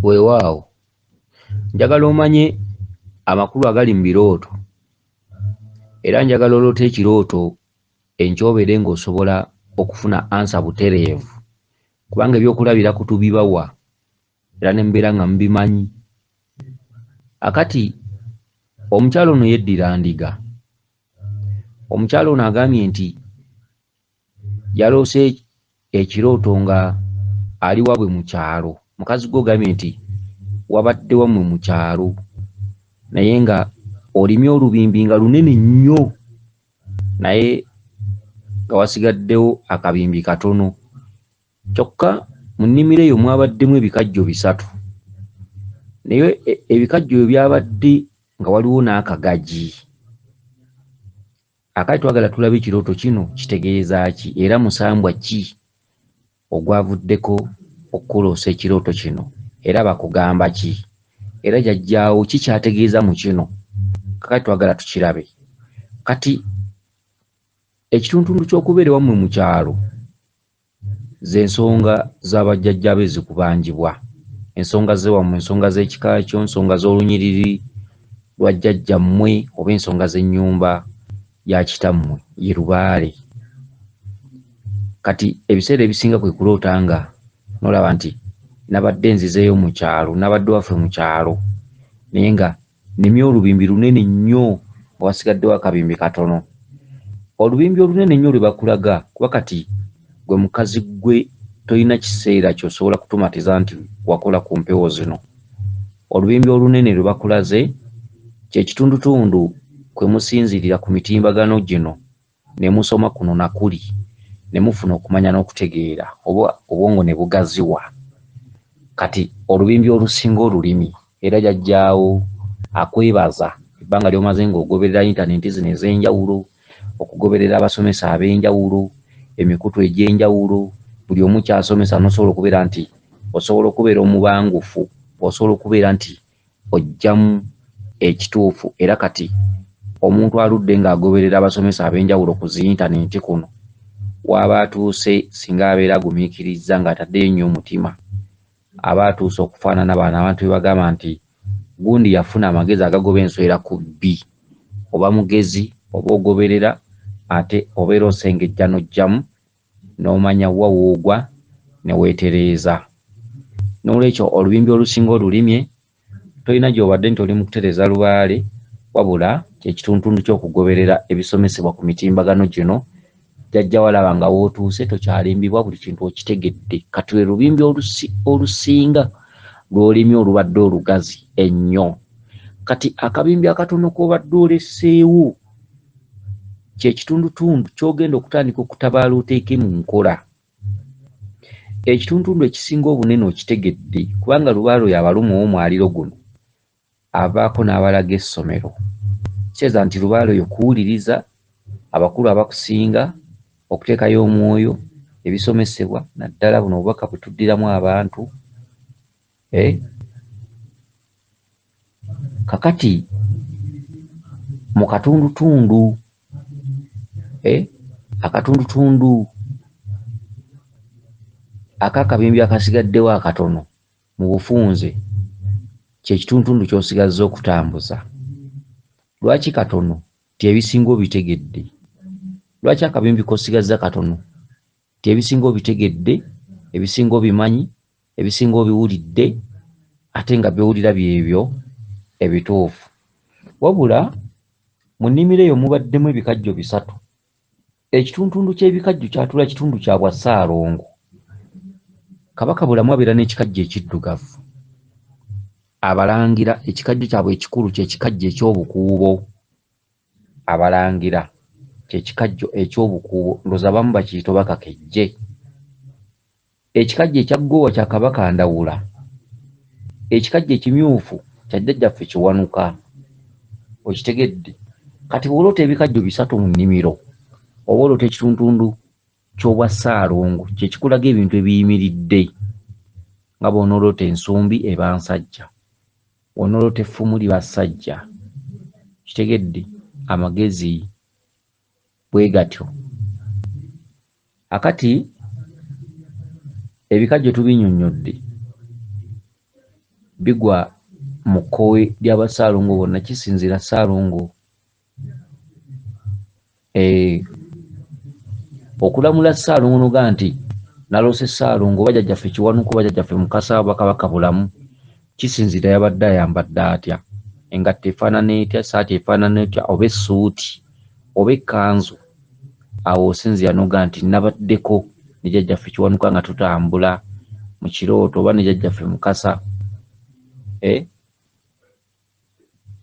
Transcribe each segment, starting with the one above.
Weewaawo, njagala omanye amakulu agali mu birooto, era njagala oloote ekirooto enkyobere ng'osobola okufuna ansa butereevu, kubanga ebyokulabirako tubibawa era ne mubeera nga mubimanyi. Akati omukyala ono yeddira ndiga. Omukyala ono agambye nti yaloose ekirooto nga ali wabwe mu kyalo. Mukazi gwe ogambye nti wabadde wammwe mu kyalo naye nga olimye olubimbi nga lunene nnyo naye nga wasigaddewo akabimbi katono. Kyokka mu nnimiro eyo mwabaddemu ebikajjo 3 naye ebikajjo ebyo byabadde nga waliwo n'akagagi. Akati twagala tulabe ekirooto kino kitegeeza ki era musambwa ki ogwavuddeko okukoloosa ekirooto kino era bakugamba ki era jjajjaawo ki kyategeeza mu kino. Kakati twagala tukirabe. Kati ekituntundu ky'okubeera wammwe mu kyalo z'ensonga z'abajjajjaabe zikubanjibwa. Ensonga z'ewammwe, ensonga z'ekika kyo, ensonga z'olunyiriri lwa jjajjammwe oba ensonga z'ennyumba ya kitammwe ye Lubaale. Kati ebiseera ebisinga kwe kuloota nga nolaba nti nabadde nzizeeyo mu kyalo, nabadde waffe mu kyalo naye nga nnimye olubimbi lunene nnyo nga wasigaddewo akabimbi katono. Olubimbi olunene nnyo lwe bakulaga kuba kati gwe mukazi gwe tolina kiseera ky'osobola kutumatiza nti wakola ku mpewo zino. Olubimbi olunene lwe bakulaze kye kitundutundu kwe musinzirira ku mitimbagano gino ne musoma kuno na kuli ne mufuna okumanya n'okutegeera oba obwongo ne bugaziwa. Kati olubimbi olusinga olulimi era jjajjaawo akwebaza ebbanga ly'omaze ng'ogoberera intaneti zino ez'enjawulo, okugoberera abasomesa ab'enjawulo, emikutu egy'enjawulo, buli omu kyasomesa n'osobola okubeera nti osobola okubeera omubangufu, osobola okubeera nti ojjamu ekituufu. Era kati omuntu aludde ng'agoberera abasomesa ab'enjawulo ku zi intaneti kuno waba atuuse singa abeera agumiikirizza ng'ataddeyo nnyo omutima, aba atuuse okufaanana bano abantu be bagamba nti gundi yafuna amagezi agagoba enswera ku bbi. Oba mugezi oba ogoberera ate obeera osengejja n'ojjamu n'omanya wa woogwa ne weetereeza. N'olwekyo olubimbi olusinga olulimye tolina gy'obadde nti oli mu kutereeza Lubaale, wabula kyekituntundu ky'okugoberera ebisomesebwa ku mitimbagano gino. Jjajja walaba nga wootuuse tokyalimbibwa, buli kintu okitegedde. Kati lwe lubimbi olusinga lw'olimye olubadde olugazi ennyo. Kati akabimbi akatono k'obadde olesseewo kye kitundutundu ky'ogenda okutandika okutabaala oteeke mu nkola. Ekitundutundu ekisinga obunene okitegedde kubanga Lubaale oyo abalumu ow'omwaliro guno avaako n'abalaga essomero. Kitegeeza nti Lubaale oyo kuwuliriza abakulu abakusinga, okuteekayo omwoyo ebisomesebwa, naddala buno obubaka bwe tuddiramu abantu. Kakati mu katundutundu akatundutundu ak'akabimbi akasigaddewo akatono mu bufunze kye kitundutundu ky'osigazza okutambuza. Lwaki katono? Ti ebisinga obitegedde. Lwaki akabimbi k'osigazza katono? Ti ebisinga obitegedde, ebisinga obimanyi, ebisinga obiwulidde, ate nga byowulira byebyo ebituufu. Wabula mu nnimiro eyo mubaddemu ebikajjo 3. Ekitundutundu ky'ebikajjo kyatula kitundu kya bwa Ssaalongo. Kabaka bulamu abeera n'ekikajjo ekiddugavu. Abalangira ekikajjo kyabwe ekikulu kye kikajjo eky'obukuubo. Abalangira kye kikajjo eky'obukuubo, ndowooza abamu bakiyita bakakejje. Ekikajjo ekya ggoowa kya Kabaka Ndawula. Ekikajjo ekimyufu kya jjajjaffe Kiwanuka. Okitegedde? Kati bw'oloota ebikajjo 3 mu nnimiro oba oloota ekitundutundu ky'obwa Ssaalongo kye kikulaga ebintu ebiyimiridde nga bw'onooloota ensumbi eba nsajja, bw'onooloota effumu liba ssajja. Kitegedde? Amagezi bwe gatyo. Akati ebikajjo tubinnyonnyodde. bigwa mu kkowe ly'Abasaalongo bonna, kisinzira Ssaalongo. Okulamula Ssaalongo noga nti naloose Ssaalongo oba jjajjaffe Kiwanuka oba jjajjaffe Mukasa oba Kabaka Bulamu, kisinzira yabadde ayambadde atya, engatto efaanana etya, essaati efaanana etya, oba essuuti oba ekkanzu. Awo osinzira noga nti nabaddeko ne jjajjaffe Kiwanuka nga tutambula mu kirooto oba ne jjajjaffe Mukasa.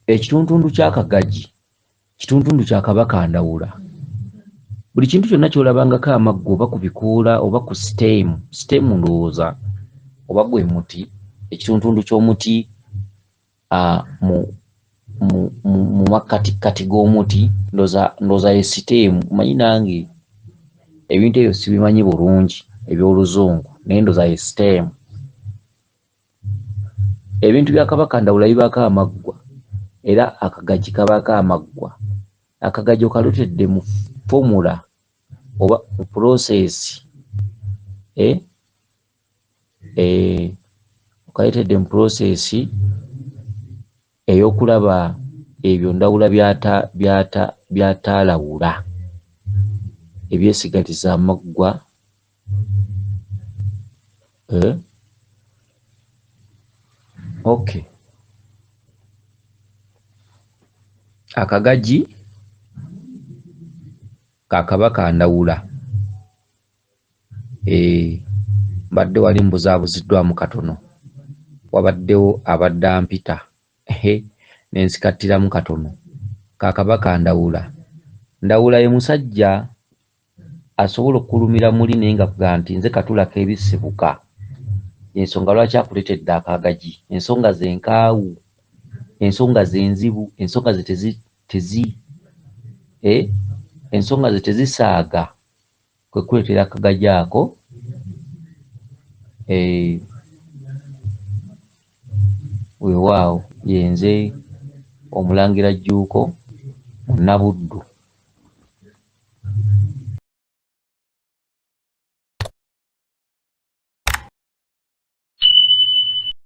Ekituntundu ky'akagagi kituntundu kya Kabaka Ndawula. Buli kintu kyonna ky'olabangako amaggwa oba ku bikoola oba ku siteemu ndowooza oba gwe muti, ekituntundu ky'omuti mu makkatikkati g'omuti ndowooza ye siteemu. Manyi nange ebintu ebyo sibimanyi bulungi eby'Oluzungu naye ndowooza ye siteemu. Ebintu bya Kabaka Ndawula bibaako amaggwa era akagagi kabaako amaggwa. Akagagi okalutedde mu fomula oba mu process okaleetedde mu process ey'okulaba ebyo Ndawula by'ataalawula ebyesigaliza amaggwa. Okay. Akagagi ka Kabaka Ndawula. Mbadde wali mbuzaabuziddwamu katono, wabaddewo abadde ampita ne nsikattiramu katono. Ka Kabaka Ndawula. Ndawula ye musajja asobola okukulumira muli naye nga kuga nti nze katulako ebisibuka. Ensonga lwaki akuleetedde akagagi, ensonga ze nkaawu, ensonga ze nzibu, ensonga ze ensonga ze tezisaaga, kwe kuleetera akagagi ako. Weewaawo ye nze Omulangira Jjuuko Munabuddu.